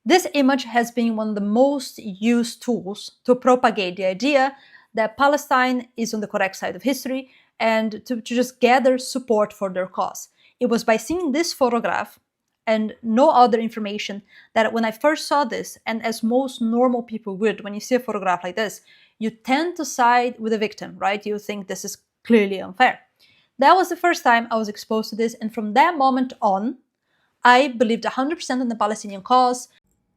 This image has been one of the most used tools to propagate the idea that Palestine is on the correct side of history and to just gather support for their cause. It was by seeing this photograph and no other information that when I first saw this, and as most normal people would, when you see a photograph like this, you tend to side with the victim, right? You think this is clearly unfair. That was the first time I was exposed to this, and from that moment on, I believed 100% in the Palestinian cause.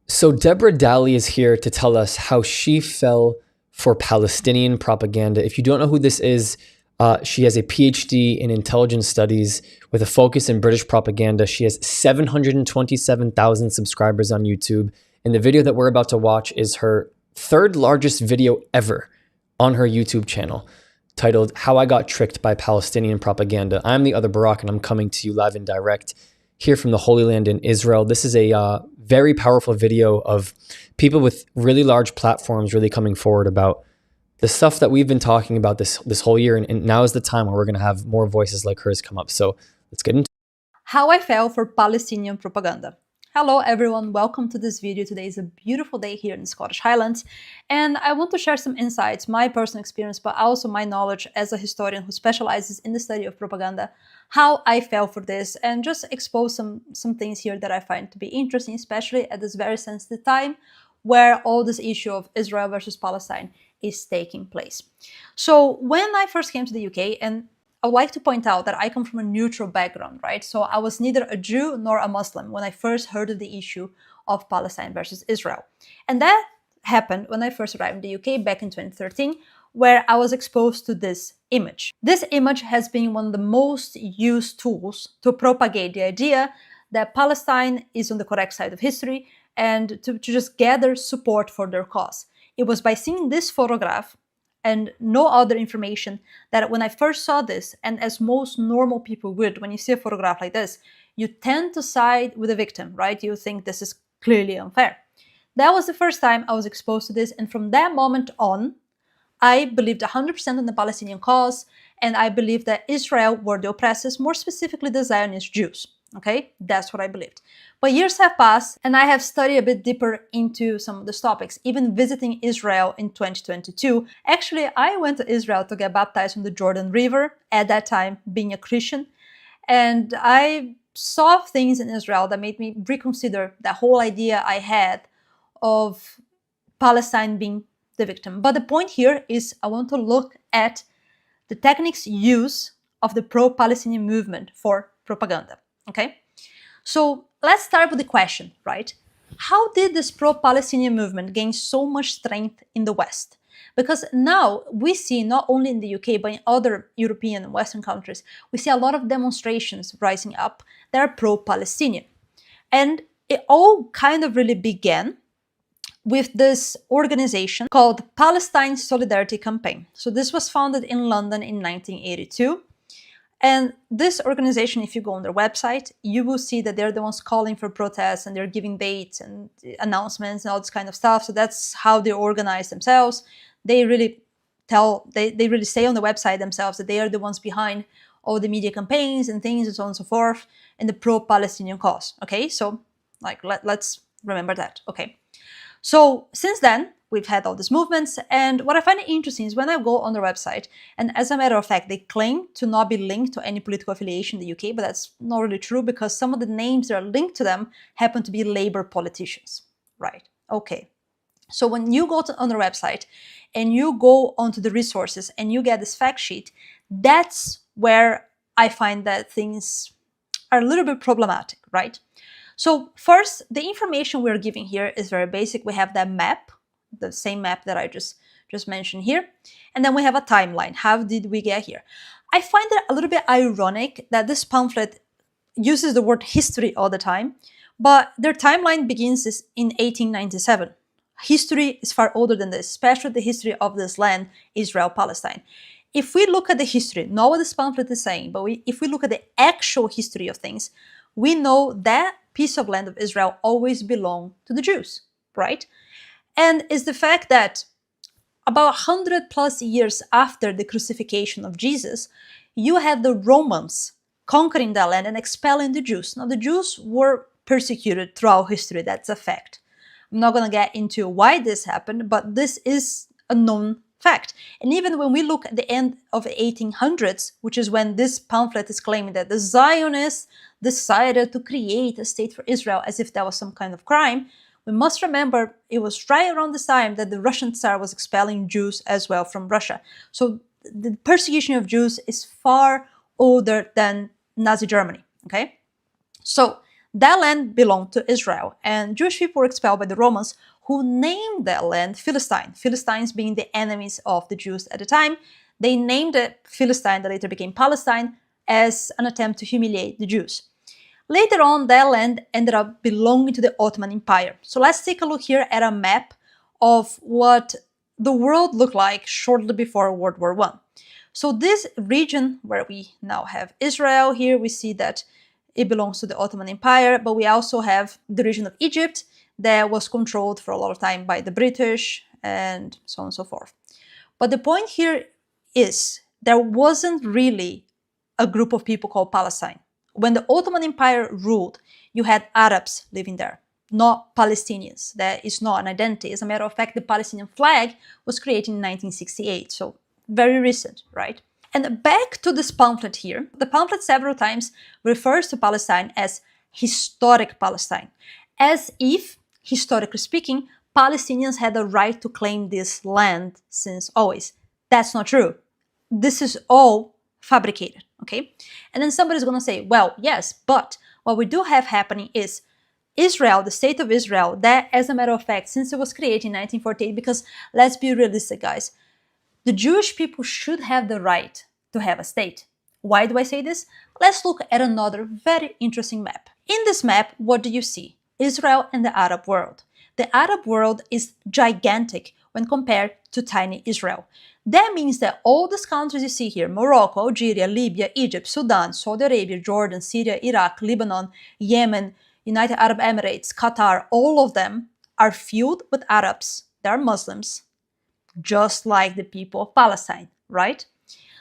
So Deborah Dally is here to tell us how she fell for Palestinian propaganda. If you don't know who this is, she has a PhD in intelligence studies with a focus in British propaganda. She has 727,000 subscribers on YouTube. And the video that we're about to watch is her third largest video ever on her YouTube channel, titled How I Got Tricked by Palestinian Propaganda. I'm the other Barack, and I'm coming to you live and direct here from the Holy Land in Israel. This is a very powerful video of people with really large platforms really coming forward about the stuff that we've been talking about this whole year. And now is the time where we're going to have more voices like hers come up. So let's get into it. How I fell for Palestinian propaganda. Hello everyone, welcome to this video. Today is a beautiful day here in the Scottish Highlands, and I want to share some insights, my personal experience, but also my knowledge as a historian who specializes in the study of propaganda, how I fell for this, and just expose some things here that I find to be interesting, especially at this very sensitive time where all this issue of Israel versus Palestine is taking place. So when I first came to the UK, and I would like to point out that I come from a neutral background, right? So I was neither a Jew nor a Muslim when I first heard of the issue of Palestine versus Israel. And that happened when I first arrived in the UK back in 2013, where I was exposed to this image. This image has been one of the most used tools to propagate the idea that Palestine is on the correct side of history and to just gather support for their cause. It was by seeing this photograph and no other information that when I first saw this, and as most normal people would, when you see a photograph like this, you tend to side with the victim, right? You think this is clearly unfair. That was the first time I was exposed to this, and from that moment on, I believed 100% in the Palestinian cause, and I believed that Israel were the oppressors, more specifically the Zionist Jews. Okay, that's what I believed. But years have passed, and I have studied a bit deeper into some of these topics, even visiting Israel in 2022. Actually, I went to Israel to get baptized on the Jordan River, at that time being a Christian. And I saw things in Israel that made me reconsider that whole idea I had of Palestine being the victim. But the point here is I want to look at the techniques used of the pro-Palestinian movement for propaganda. Okay, so let's start with the question, right? How did this pro-Palestinian movement gain so much strength in the West? Because now we see, not only in the UK, but in other European and Western countries, we see a lot of demonstrations rising up that are pro-Palestinian. And it all kind of really began with this organization called Palestine Solidarity Campaign. So this was founded in London in 1982. And this organization, if you go on their website, you will see that they're the ones calling for protests, and they're giving dates and announcements and all this kind of stuff. So that's how they organize themselves. They really they really say on the website themselves that they are the ones behind all the media campaigns and things and so on and so forth in the pro-Palestinian cause. Okay, so like let's remember that. Okay, so since then, we've had all these movements, and what I find interesting is when I go on their website, and as a matter of fact, they claim to not be linked to any political affiliation in the UK, but that's not really true because some of the names that are linked to them happen to be Labour politicians, right? Okay, so when you go on their website and you go onto the resources and you get this fact sheet, that's where I find that things are a little bit problematic, right? So first, the information we're giving here is very basic. We have that map, the same map that I just mentioned here. And then we have a timeline. How did we get here? I find it a little bit ironic that this pamphlet uses the word history all the time, but their timeline begins in 1897. History is far older than this, especially the history of this land, Israel, Palestine. If we look at the history, not what this pamphlet is saying, but if we look at the actual history of things, we know that piece of land of Israel always belonged to the Jews, right? And it's the fact that about 100 plus years after the crucifixion of Jesus, you had the Romans conquering that land and expelling the Jews. Now, the Jews were persecuted throughout history, that's a fact. I'm not going to get into why this happened, but this is a known fact. And even when we look at the end of the 1800s, which is when this pamphlet is claiming that the Zionists decided to create a state for Israel as if that was some kind of crime, we must remember it was right around this time that the Russian Tsar was expelling Jews as well from Russia. So the persecution of Jews is far older than Nazi Germany, okay? So that land belonged to Israel, and Jewish people were expelled by the Romans, who named that land Philistine. Philistines being the enemies of the Jews at the time. They named it Philistine, that later became Palestine, as an attempt to humiliate the Jews. Later on, that land ended up belonging to the Ottoman Empire. So let's take a look here at a map of what the world looked like shortly before World War I. So this region where we now have Israel here, we see that it belongs to the Ottoman Empire, but we also have the region of Egypt that was controlled for a lot of time by the British and so on and so forth. But the point here is there wasn't really a group of people called Palestine. When the Ottoman Empire ruled, you had Arabs living there, not Palestinians. That is not an identity. As a matter of fact, the Palestinian flag was created in 1968, so very recent, right? And back to this pamphlet here, the pamphlet several times refers to Palestine as historic Palestine, as if, historically speaking, Palestinians had the right to claim this land since always. That's not true. This is all fabricated, okay? And then somebody's going to say, well, yes, but what we do have happening is Israel, the state of Israel, that, as a matter of fact, since it was created in 1948, because let's be realistic, guys, the Jewish people should have the right to have a state. Why do I say this? Let's look at another very interesting map. In this map, what do you see? Israel and the Arab world. The Arab world is gigantic when compared to tiny Israel. That means that all these countries you see here, Morocco, Algeria, Libya, Egypt, Sudan, Saudi Arabia, Jordan, Syria, Iraq, Lebanon, Yemen, United Arab Emirates, Qatar, all of them are filled with Arabs. They are Muslims, just like the people of Palestine, right?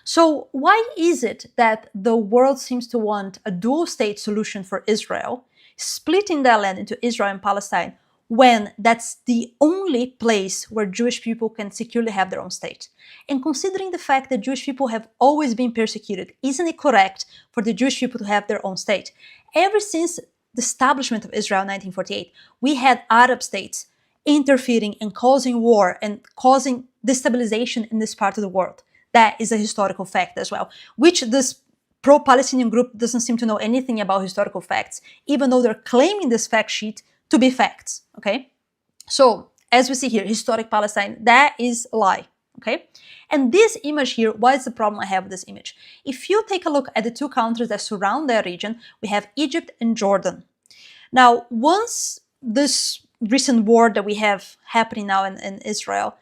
So why is it that the world seems to want a dual state solution for Israel, splitting that land into Israel and Palestine, when that's the only place where Jewish people can securely have their own state? And considering the fact that Jewish people have always been persecuted, isn't it correct for the Jewish people to have their own state? Ever since the establishment of Israel in 1948, we had Arab states interfering and causing war and causing destabilization in this part of the world. That is a historical fact as well, which this pro-Palestinian group doesn't seem to know anything about historical facts, even though they're claiming this fact sheet to be facts, okay? So, as we see here, historic Palestine, that is a lie, okay? And this image here, what is the problem I have with this image? If you take a look at the two countries that surround that region, we have Egypt and Jordan. Now, once this recent war that we have happening now in Israel,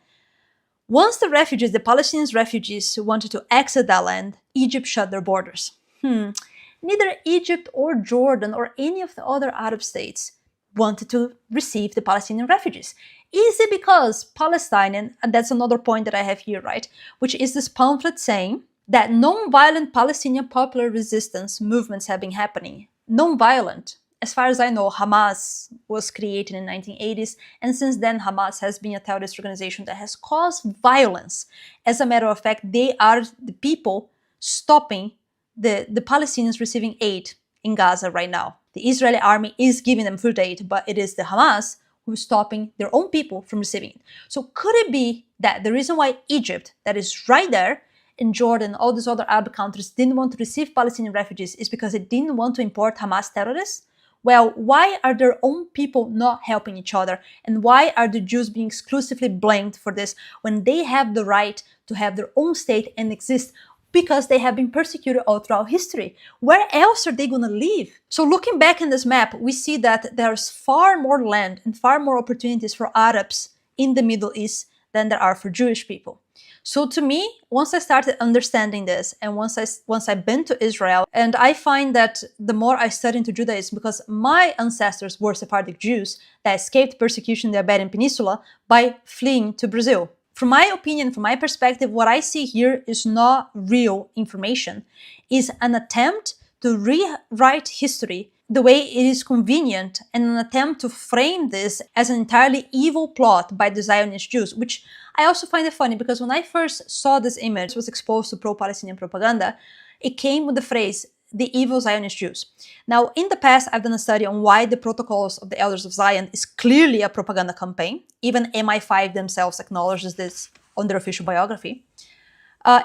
once the refugees, the Palestinian refugees wanted to exit that land, Egypt shut their borders. Neither Egypt or Jordan or any of the other Arab states wanted to receive the Palestinian refugees. Is it because Palestine, and that's another point that I have here, right, which is this pamphlet saying that non-violent Palestinian popular resistance movements have been happening. Non-violent. As far as I know, Hamas was created in the 1980s, and since then Hamas has been a terrorist organization that has caused violence. As a matter of fact, they are the people stopping the Palestinians receiving aid in Gaza right now. The Israeli army is giving them food aid, but it is the Hamas who is stopping their own people from receiving it. So could it be that the reason why Egypt, that is right there, and Jordan, all these other Arab countries didn't want to receive Palestinian refugees is because it didn't want to import Hamas terrorists? Well, why are their own people not helping each other? And why are the Jews being exclusively blamed for this when they have the right to have their own state and exist? Because they have been persecuted all throughout history. Where else are they going to live? So looking back in this map, we see that there's far more land and far more opportunities for Arabs in the Middle East than there are for Jewish people. So to me, once I started understanding this, and once I've been to Israel, and I find that the more I study into Judaism, because my ancestors were Sephardic Jews that escaped persecution in the Iberian Peninsula by fleeing to Brazil. From my opinion, from my perspective, what I see here is not real information, is an attempt to rewrite history the way it is convenient and an attempt to frame this as an entirely evil plot by the Zionist Jews, which I also find it funny because when I first saw this image, was exposed to pro-Palestinian propaganda, it came with the phrase, the evil Zionist Jews. Now, in the past, I've done a study on why the Protocols of the Elders of Zion is clearly a propaganda campaign. Even MI5 themselves acknowledges this on their official biography.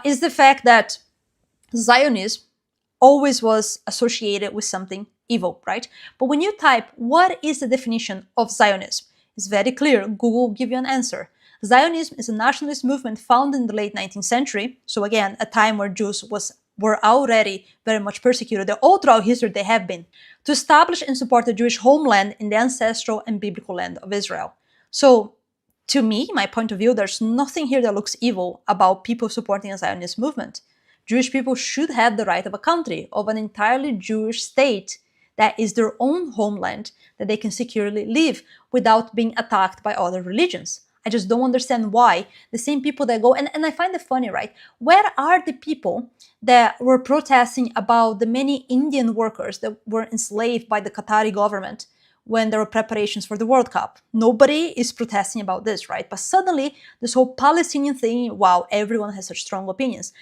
Is the fact that Zionism always was associated with something evil, right? But when you type, what is the definition of Zionism? It's very clear. Google will give you an answer. Zionism is a nationalist movement founded in the late 19th century. So again, a time where Jews were already very much persecuted. All throughout history they have been. To establish and support the Jewish homeland in the ancestral and biblical land of Israel. So to me, my point of view, there's nothing here that looks evil about people supporting a Zionist movement. Jewish people should have the right of a country, of an entirely Jewish state that is their own homeland, that they can securely live without being attacked by other religions. I just don't understand why the same people that go, and I find it funny, right? Where are the people that were protesting about the many Indian workers that were enslaved by the Qatari government when there were preparations for the World Cup? Nobody is protesting about this, right? But suddenly, this whole Palestinian thing, wow, everyone has such strong opinions.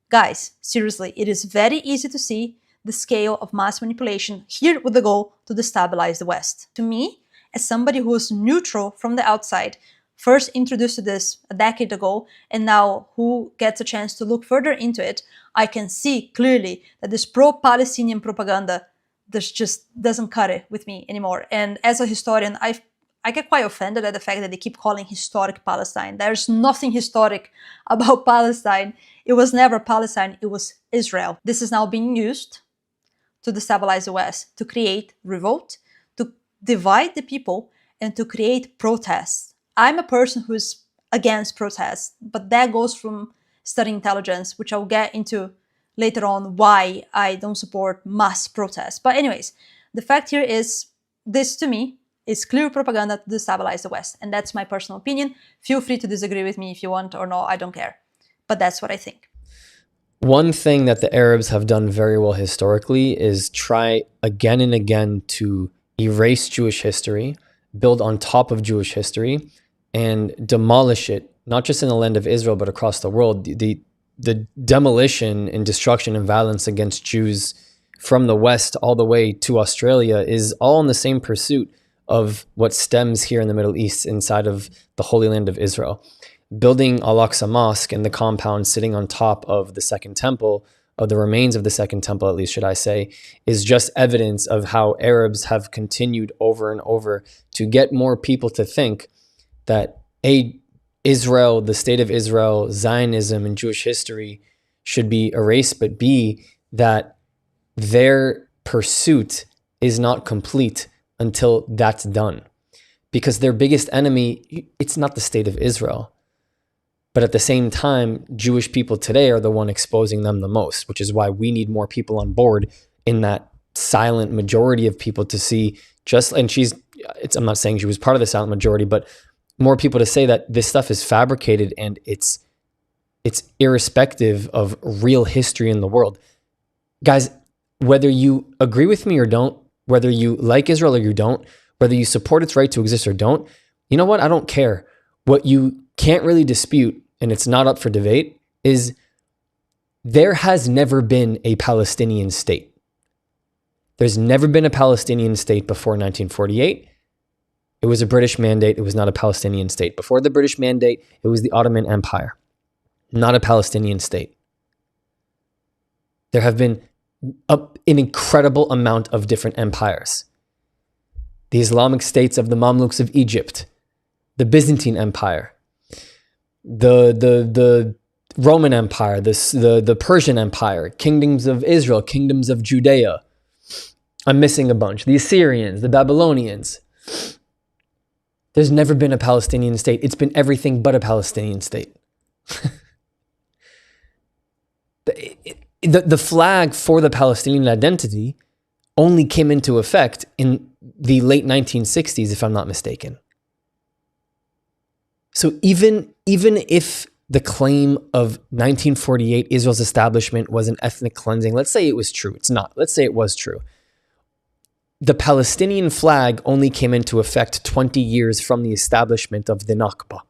Guys, seriously, it is very easy to see the scale of mass manipulation here with the goal to destabilize the West. To me, as somebody who is neutral from the outside, first introduced to this a decade ago, and now who gets a chance to look further into it, I can see clearly that this pro-Palestinian propaganda just doesn't cut it with me anymore. And as a historian, I get quite offended at the fact that they keep calling historic Palestine. There's nothing historic about Palestine. It was never Palestine, it was Israel. This is now being used to destabilize the West, to create revolt, to divide the people, and to create protests. I'm a person who's against protests, but that goes from studying intelligence, which I'll get into later on why I don't support mass protests. But anyways, the fact here is, this to me is clear propaganda to destabilize the West. And that's my personal opinion. Feel free to disagree with me if you want or not, I don't care. But that's what I think. One thing that the Arabs have done very well historically is try again and again to erase Jewish history, build on top of Jewish history, and demolish it, not just in the land of Israel, but across the world. The demolition and destruction and violence against Jews from the West all the way to Australia is all in the same pursuit of what stems here in the Middle East inside of the Holy Land of Israel. Building Al-Aqsa Mosque and the compound sitting on top of the Second Temple, of the remains of the Second Temple, at least should I say, is just evidence of how Arabs have continued over and over to get more people to think that Israel, the state of Israel, Zionism, and Jewish history should be erased, but B, that their pursuit is not complete until that's done. Because their biggest enemy, it's not the state of Israel. But at the same time, Jewish people today are the one exposing them the most, which is why we need more people on board in that silent majority of people to see I'm not saying she was part of the silent majority, but more people to say that this stuff is fabricated and it's irrespective of real history in the world. Guys, whether you agree with me or don't, whether you like Israel or you don't, whether you support its right to exist or don't, you know what? I don't care. What you can't really dispute, and it's not up for debate, is there has never been a Palestinian state. There's never been a Palestinian state before 1948. It was a British mandate. It was not a Palestinian state. Before the British mandate, it was the Ottoman Empire, not a Palestinian state. There have been an incredible amount of different empires. The Islamic states of the Mamluks of Egypt, the Byzantine Empire, the Roman Empire, the Persian Empire, kingdoms of Israel, kingdoms of Judea. I'm missing a bunch. The Assyrians, the Babylonians. There's never been a Palestinian state. It's been everything but a Palestinian state. The flag for the Palestinian identity only came into effect in the late 1960s, if I'm not mistaken. So even if the claim of 1948 Israel's establishment was an ethnic cleansing, let's say it was true. It's not. Let's say it was true. the Palestinian flag only came into effect 20 years from the establishment of the Nakba.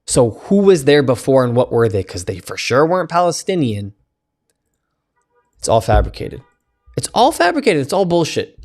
So who was there before and what were they? Because they for sure weren't Palestinian. It's all fabricated. It's all fabricated. It's all bullshit.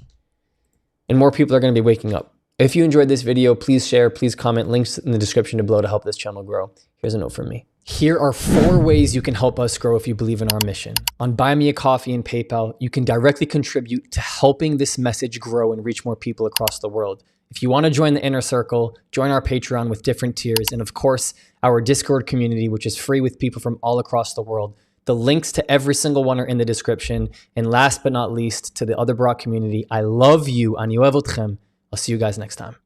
And more people are going to be waking up. If you enjoyed this video, please share, please comment. Links in the description below to help this channel grow. Here's a note from me. Here are 4 ways you can help us grow if you believe in our mission. On Buy Me a Coffee and PayPal, you can directly contribute to helping this message grow and reach more people across the world. If you want to join the inner circle, join our Patreon with different tiers, and of course, our Discord community, which is free with people from all across the world. The links to every single one are in the description. And last but not least, to the other Brock community, I love you. Ani ohev otchem. I'll see you guys next time.